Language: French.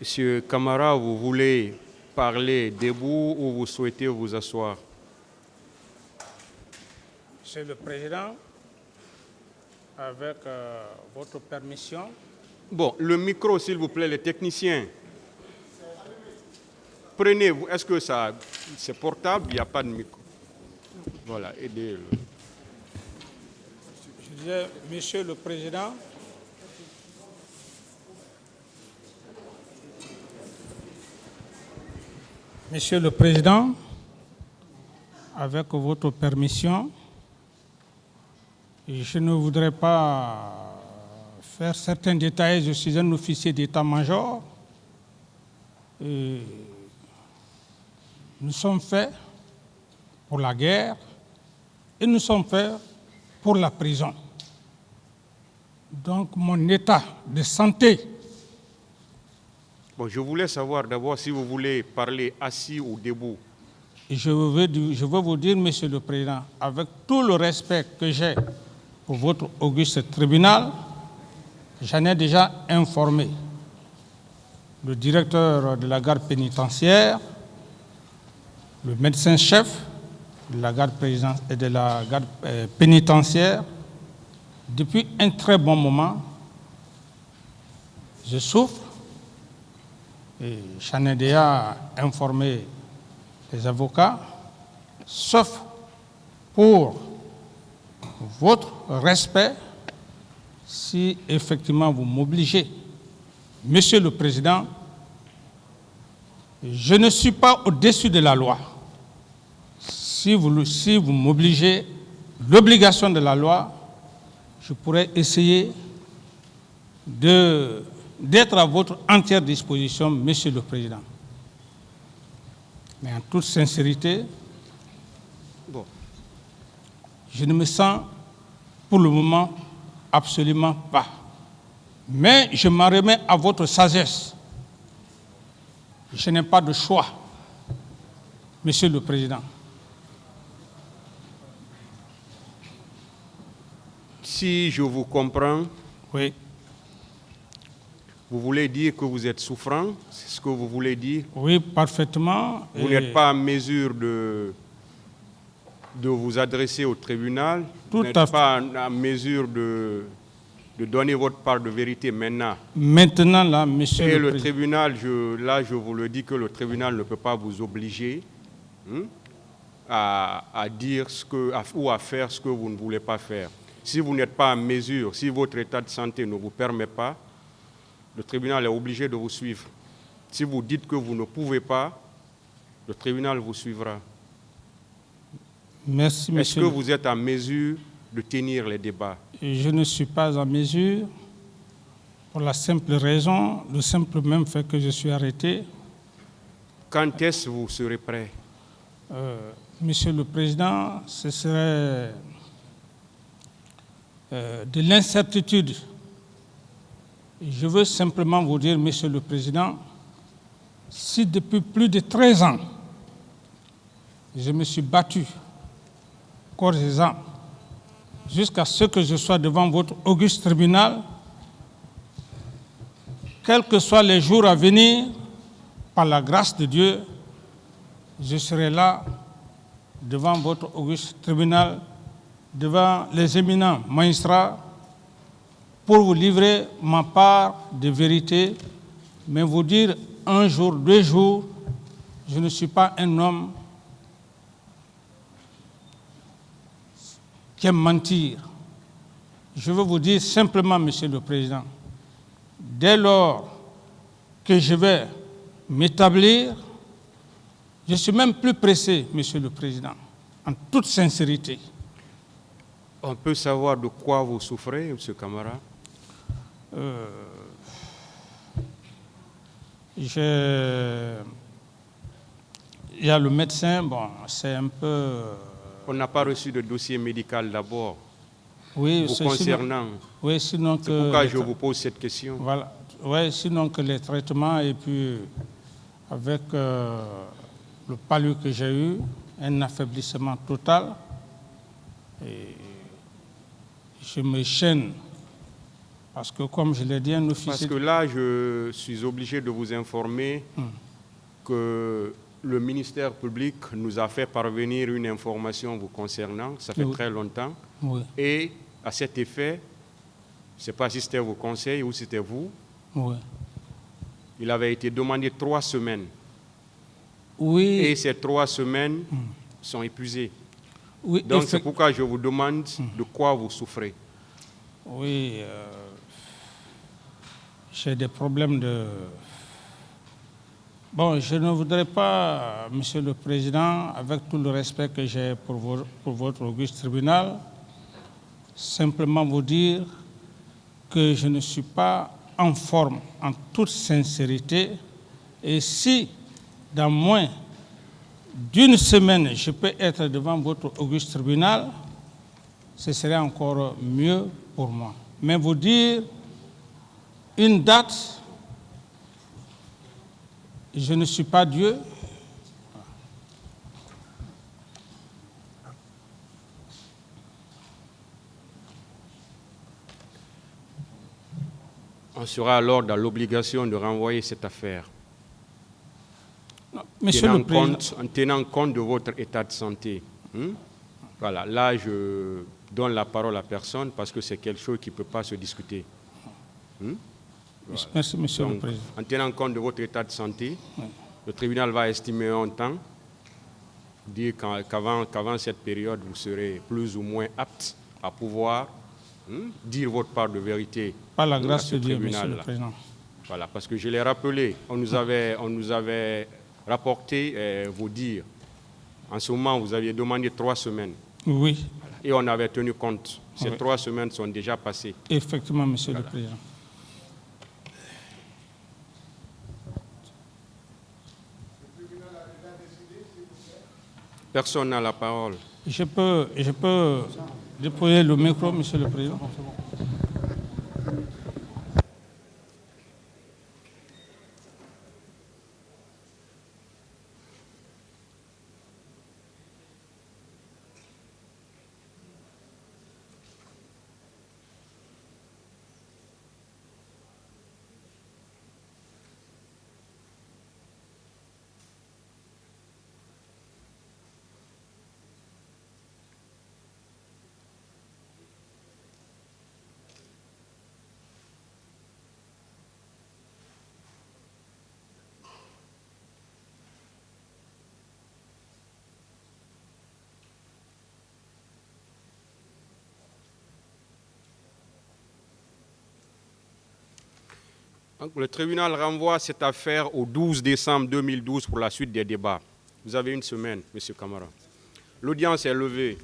Monsieur Camara, vous voulez parler debout ou vous souhaitez vous asseoir? Monsieur le Président, avec votre permission. Bon, le micro, s'il vous plaît, les techniciens. Prenez-vous. Est-ce que ça, c'est portable? Il n'y a pas de micro. Voilà, aidez-le. Je disais, Monsieur le Président, Monsieur le Président, avec votre permission, je ne voudrais pas faire certains détails. Je suis un officier d'état-major. Nous sommes faits pour la guerre et nous sommes faits pour la prison. Donc mon état de santé. Bon, je voulais savoir d'abord si vous voulez parler assis ou debout. Je veux vous dire, Monsieur le Président, avec tout le respect que j'ai pour votre auguste tribunal, j'en ai déjà informé le directeur de la garde pénitentiaire, le médecin-chef de la garde pénitentiaire. Depuis un très bon moment, je souffre et j'en ai déjà informé les avocats, sauf pour votre respect, si effectivement vous m'obligez. Monsieur le Président, je ne suis pas au-dessus de la loi. Si vous m'obligez, l'obligation de la loi, je pourrais essayer d'être à votre entière disposition, Monsieur le Président. Mais en toute sincérité, bon, je ne me sens pour le moment absolument pas. Mais je m'en remets à votre sagesse. Je n'ai pas de choix, Monsieur le Président. Si je vous comprends, oui. Vous voulez dire que vous êtes souffrant, c'est ce que vous voulez dire? Oui, parfaitement. Vous n'êtes pas en mesure de vous adresser au tribunal? Vous n'êtes pas en mesure de donner votre part de vérité maintenant? Maintenant, là, Monsieur et le Président. Tribunal, je vous le dis que le tribunal ne peut pas vous obliger à dire ou à faire ce que vous ne voulez pas faire. Si vous n'êtes pas en mesure, si votre état de santé ne vous permet pas, le tribunal est obligé de vous suivre. Si vous dites que vous ne pouvez pas, le tribunal vous suivra. Merci, monsieur. Est-ce que vous êtes en mesure de tenir les débats? Je ne suis pas en mesure, pour la simple raison, le simple même fait que je suis arrêté. Quand est-ce que vous serez prêt? Monsieur le Président, ce serait de l'incertitude. Je veux simplement vous dire, Monsieur le Président, si depuis plus de 13 ans, je me suis battu corps et âme jusqu'à ce que je sois devant votre auguste tribunal, quels que soient les jours à venir, par la grâce de Dieu, je serai là devant votre auguste tribunal, devant les éminents magistrats, pour vous livrer ma part de vérité, mais vous dire un jour, 2 jours, je ne suis pas un homme qui aime mentir. Je veux vous dire simplement, Monsieur le Président, dès lors que je vais m'établir, je suis même plus pressé, Monsieur le Président, en toute sincérité. On peut savoir de quoi vous souffrez, M. Camara? Il y a le médecin, bon, c'est un peu... On n'a pas reçu de dossier médical d'abord, oui, vous concernant. Oui, sinon que... C'est pourquoi je vous pose cette question. Voilà, oui, sinon que les traitements, et puis avec le palud que j'ai eu, un affaiblissement total, et je me chaîne Parce que, comme je l'ai dit, un officier... Parce que là, je suis obligé de vous informer que le ministère public nous a fait parvenir une information vous concernant, ça fait très longtemps. Oui. Et à cet effet, je ne sais pas si c'était vos conseils ou si c'était vous, Oui. il avait été demandé 3 semaines. Oui. Et ces 3 semaines sont épuisées. Oui, donc c'est pourquoi je vous demande de quoi vous souffrez. Oui, j'ai des problèmes de... Bon, je ne voudrais pas, Monsieur le Président, avec tout le respect que j'ai pour votre auguste tribunal, simplement vous dire que je ne suis pas en forme, en toute sincérité, et si dans moins d'une semaine je peux être devant votre auguste tribunal, ce serait encore mieux pour moi. Mais vous dire une date, je ne suis pas Dieu. On sera alors dans l'obligation de renvoyer cette affaire. Non, Monsieur le Président, en tenant compte de votre état de santé. Voilà, là je donne la parole à personne parce que c'est quelque chose qui ne peut pas se discuter. Voilà. Merci, Monsieur Donc, le Président. en tenant compte de votre état de santé, le tribunal va estimer un temps, dire qu'avant cette période, vous serez plus ou moins apte à pouvoir dire votre part de vérité. Par la grâce de Dieu, Monsieur le Président. Voilà, parce que je l'ai rappelé, on nous avait rapporté vos dires. En ce moment, vous aviez demandé 3 semaines. Oui. Et on avait tenu compte. Ces Oui. 3 semaines sont déjà passées. Effectivement, Monsieur le Président. Personne n'a la parole. Je peux déployer le micro, Monsieur le Président. Donc, le tribunal renvoie cette affaire au 12 décembre 2012 pour la suite des débats. Vous avez une semaine, M. Camara. L'audience est levée.